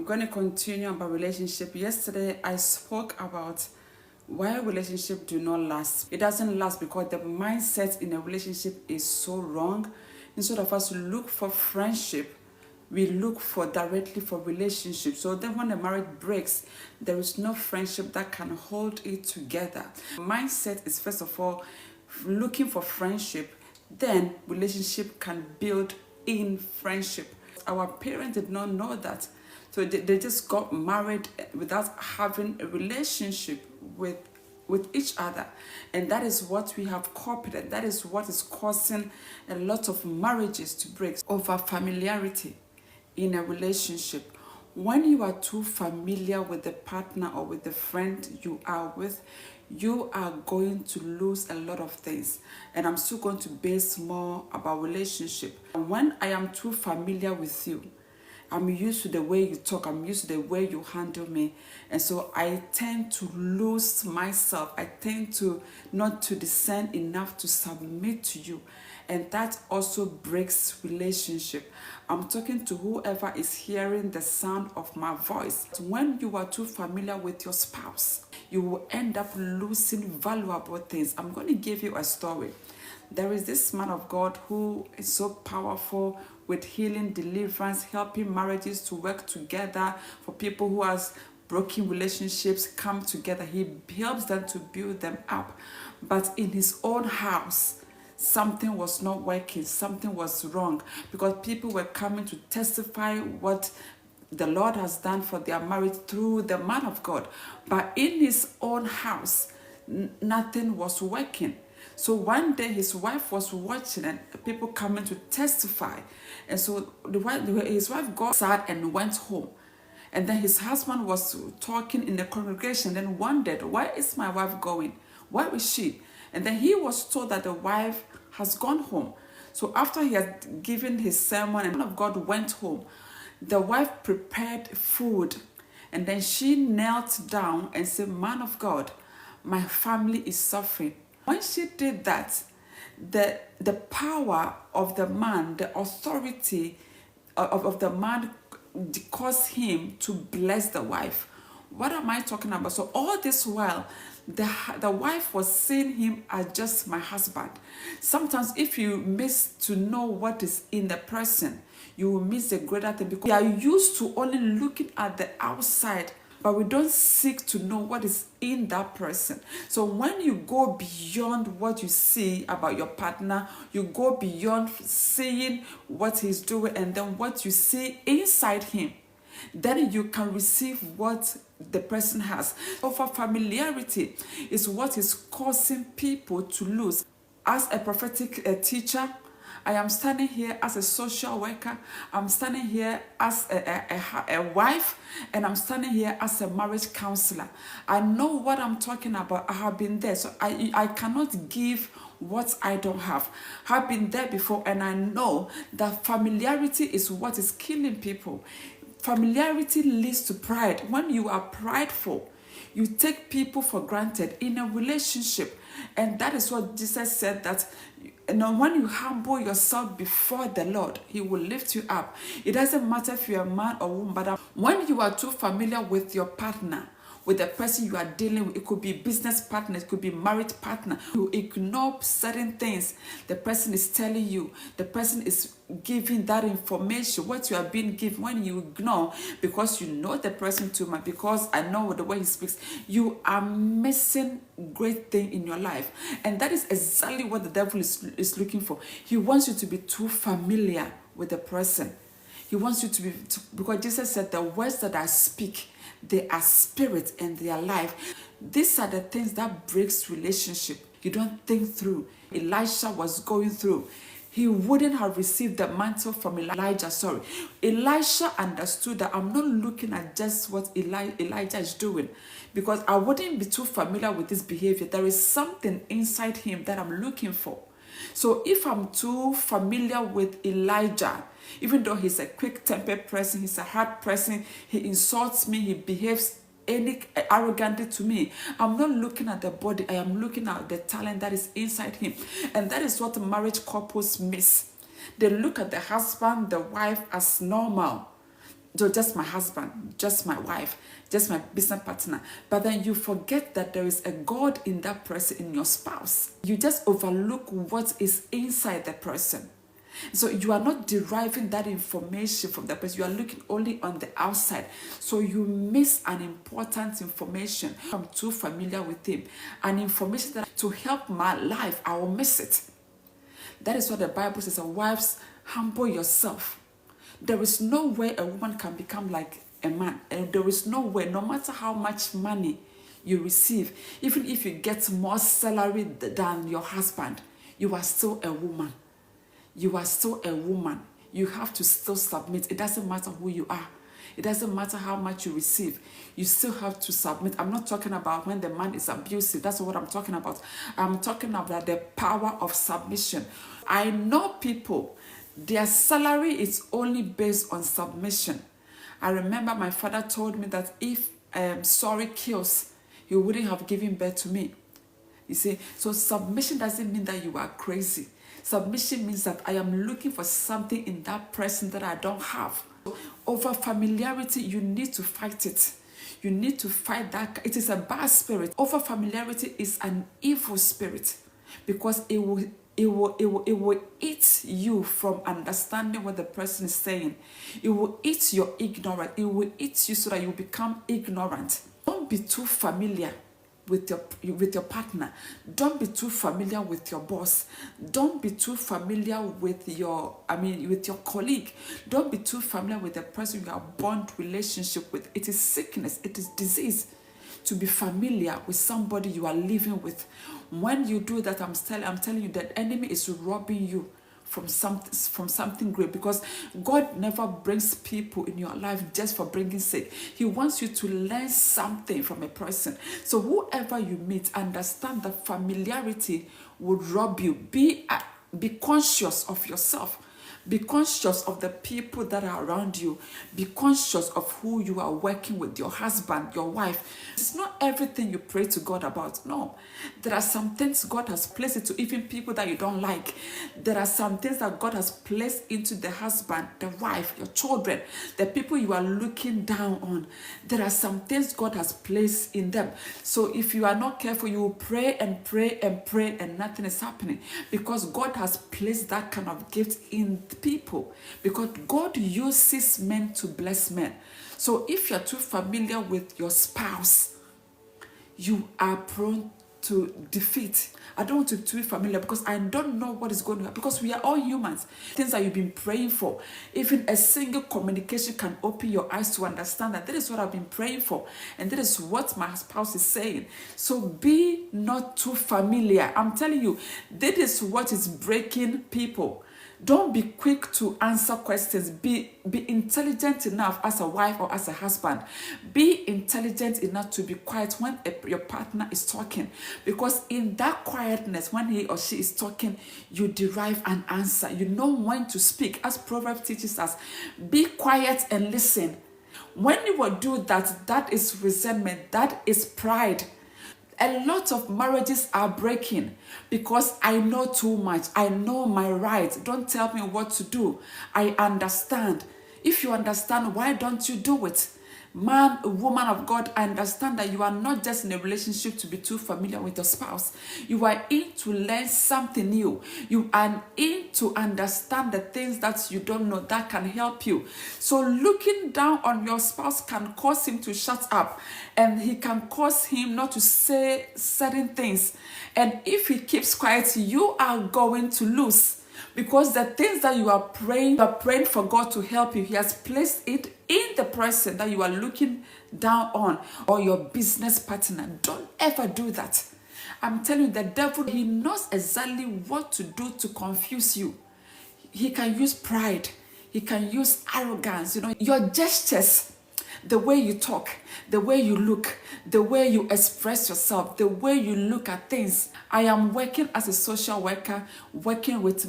going to continue about relationship. Yesterday, I spoke about why relationship do not last. It doesn't last because the mindset in a relationship is so wrong. Instead of us to look for friendship, we look for directly for relationship. So then when the marriage breaks, there is no friendship that can hold it together. Mindset is first of all looking for friendship, then relationship can build in friendship. Our parents did not know that. So they just got married without having a relationship with each other. And that is what we have copied. That is what is causing a lot of marriages to break over familiarity in a relationship. When you are too familiar with the partner or with the friend you are with, you are going to lose a lot of things. And I'm still going to base more about relationship. And when I am too familiar with you, I'm used to the way you talk, I'm used to the way you handle me. And so I tend to lose myself. I tend to not to discern enough to submit to you. And that also breaks relationship. I'm talking to whoever is hearing the sound of my voice. When you are too familiar with your spouse, you will end up losing valuable things. I'm going to give you a story. There is this man of God who is so powerful with healing, deliverance, helping marriages to work together, for people who has broken relationships come together. He helps them to build them up. But in his own house, something was not working, something was wrong, because people were coming to testify what the Lord has done for their marriage through the man of God. But in his own house, nothing was working. So one day his wife was watching and people coming to testify. And so his wife got sad and went home. And then his husband was talking in the congregation, then wondered, why is my wife going? Where is she? And then he was told that the wife has gone home. So after he had given his sermon and the man of God went home, the wife prepared food. And then she knelt down and said, man of God, my family is suffering. When she did that, the power of the man, the authority of the man caused him to bless the wife. What am I talking about? So all this while, the wife was seeing him as just my husband. Sometimes if you miss to know what is in the person, you will miss the greater thing, because we are used to only looking at the outside, but we don't seek to know what is in that person. So when you go beyond what you see about your partner, you go beyond seeing what he's doing and then what you see inside him, then you can receive what the person has. Over familiarity is what is causing people to lose. As a prophetic teacher, I am standing here as a social worker. I'm standing here as a wife, and I'm standing here as a marriage counselor. I know what I'm talking about. I have been there, so I cannot give what I don't have. I've been there before, and I know that familiarity is what is killing people. Familiarity leads to pride. When you are prideful, you take people for granted in a relationship. And that is what Jesus said, that when you humble yourself before the Lord, he will lift you up. It doesn't matter if you're a man or woman, but when you are too familiar with your partner, with the person you are dealing with, it could be business partner, it could be marriage partner, you ignore certain things the person is telling you, the person is giving that information, what you are being given. When you ignore, because you know the person too much, because I know the way he speaks, you are missing great thing in your life. And that is exactly what the devil is looking for. He wants you to be too familiar with the person. He wants you to be, because Jesus said, the words that I speak, they are spirit and they are life. These are the things that breaks relationship. You don't think through. Elisha was going through. He wouldn't have received the mantle from Elijah. Elisha understood that I'm not looking at just what Elijah is doing, because I wouldn't be too familiar with this behavior. There is something inside him that I'm looking for. So if I'm too familiar with Elijah, even though he's a quick-tempered person, he's a hard person, he insults me, he behaves arrogantly to me, I'm not looking at the body, I am looking at the talent that is inside him. And that is what marriage couples miss. They look at the husband, the wife as normal. So just my husband, just my wife, just my business partner. But then you forget that there is a God in that person, in your spouse. You just overlook what is inside the person. So you are not deriving that information from the person. You are looking only on the outside. So you miss an important information. I'm too familiar with him. An information that to help my life, I will miss it. That is what the Bible says. Wives, humble yourself. There is no way a woman can become like a man. And there is no way, no matter how much money you receive, even if you get more salary than your husband, you are still a woman. You are still a woman. You have to still submit. It doesn't matter who you are. It doesn't matter how much you receive. You still have to submit. I'm not talking about when the man is abusive. That's what I'm talking about. I'm talking about the power of submission. I know people, their salary is only based on submission. I remember my father told me that if sorry kills, he wouldn't have given birth to me. You see, so submission doesn't mean that you are crazy. Submission means that I am looking for something in that person that I don't have. Over familiarity, you need to fight it. You need to fight that. It is a bad spirit. Over familiarity is an evil spirit because it will eat you from understanding what the person is saying. It will eat your ignorance. It will eat you so that you become ignorant. Don't be too familiar with your partner. Don't be too familiar with your boss. Don't be too familiar with your colleague. Don't be too familiar with the person you have bond relationship with. It is sickness, it is disease to be familiar with somebody you are living with. When you do that, I'm telling you that the enemy is robbing you from something great, because God never brings people in your life just for bringing sake. He wants you to learn something from a person. So whoever you meet, understand that familiarity would rob you. Be conscious of yourself. Be conscious of the people that are around you. Be conscious of who you are working with, your husband, your wife. It's not everything you pray to God about. No. There are some things God has placed into even people that you don't like. There are some things that God has placed into the husband, the wife, your children, the people you are looking down on. There are some things God has placed in them. So if you are not careful, you will pray and pray and pray and nothing is happening, because God has placed that kind of gift in people, because God uses men to bless men. So if you're too familiar with your spouse, you are prone to defeat. I don't want to be familiar because I don't know what is going to happen, because we are all humans. Things that you've been praying for, even a single communication can open your eyes to understand that is what I've been praying for, and that is what my spouse is saying. So be not too familiar. I'm telling you, that is what is breaking people. Don't be quick to answer questions. Be intelligent enough as a wife or as a husband. Be intelligent enough to be quiet when your partner is talking. Because in that quietness, when he or she is talking, you derive an answer. You know when to speak. As Proverbs teaches us, be quiet and listen. When you will do that, that is resentment. That is pride. A lot of marriages are breaking because I know too much. I know my rights. Don't tell me what to do. I understand. If you understand, why don't you do it? Man, woman of God, I understand that you are not just in a relationship to be too familiar with your spouse. You are in to learn something new. You are in to understand the things that you don't know that can help you. So looking down on your spouse can cause him to shut up, and he can cause him not to say certain things. And if he keeps quiet, you are going to lose. Because the things that you are praying for God to help you, He has placed it in the person that you are looking down on, or your business partner. Don't ever do that. I'm telling you, the devil, he knows exactly what to do to confuse you. He can use pride. He can use arrogance. Your gestures, the way you talk, the way you look, the way you express yourself, the way you look at things. I am working as a social worker, working with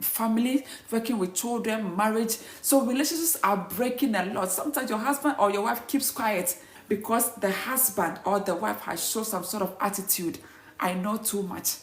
family, working with children, marriage. So relationships are breaking a lot. Sometimes your husband or your wife keeps quiet because the husband or the wife has shown some sort of attitude. I know too much.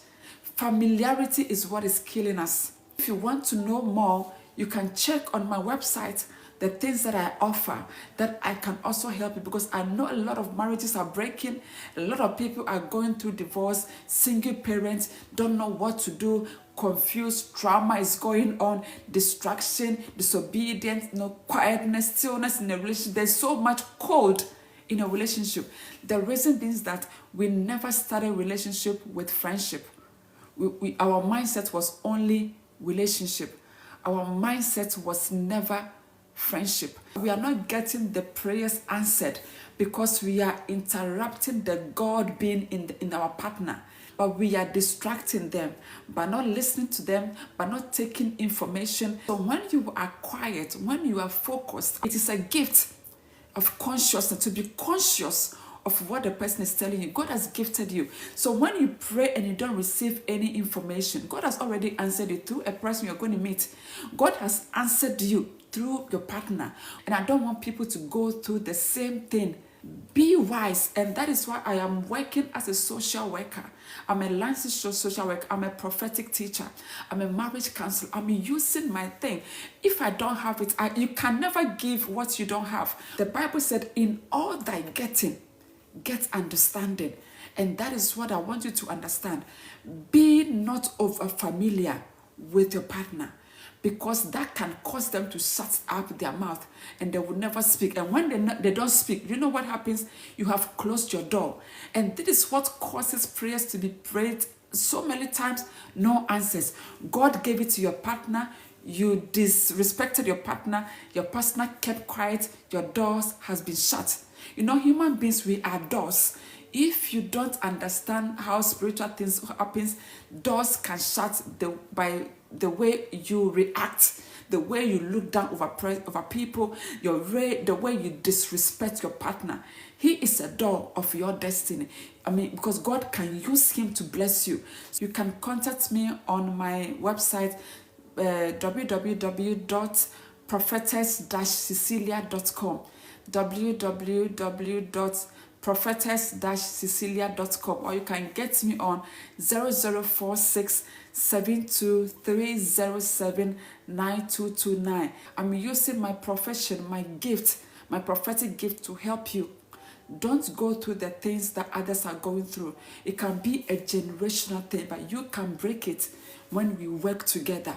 Familiarity is what is killing us. If you want to know more, you can check on my website the things that I offer, that I can also help you, because I know a lot of marriages are breaking, a lot of people are going through divorce, single parents don't know what to do, confused, trauma is going on, distraction, disobedience, quietness, stillness in a relationship. There's so much cold in a relationship. The reason is that we never started a relationship with friendship. Our mindset was only relationship. Our mindset was never friendship. We are not getting the prayers answered because we are interrupting the God being in our partner. But we are distracting them by not listening to them, by not taking information. So when you are quiet, when you are focused, it is a gift of consciousness, to be conscious of what the person is telling you. God has gifted you. So when you pray and you don't receive any information, God has already answered you through a person you're going to meet. God has answered you through your partner. And I don't want people to go through the same thing. Be wise, and that is why I am working as a social worker. I'm a licensed social worker. I'm a prophetic teacher. I'm a marriage counselor. I'm using my thing. If I don't have it, you can never give what you don't have. The Bible said, in all thy getting, get understanding. And that is what I want you to understand. Be not over familiar with your partner, because that can cause them to shut up their mouth and they will never speak. And when they don't speak, you know what happens? You have closed your door. And this is what causes prayers to be prayed so many times, no answers. God gave it to your partner. You disrespected your partner kept quiet, your doors has been shut. Human beings, we are doors. If you don't understand how spiritual things happens, doors can shut by the way you react, the way you look down over people, the way you disrespect your partner. He is a door of your destiny. Because God can use him to bless you. You can contact me on my website, www.prophetess-cecilia.com, www.prophetess-cecilia.com, or you can get me on 0046 72307 9229. I'm using my profession, my gift, my prophetic gift to help you. Don't go through the things that others are going through. It can be a generational thing, but you can break it when we work together.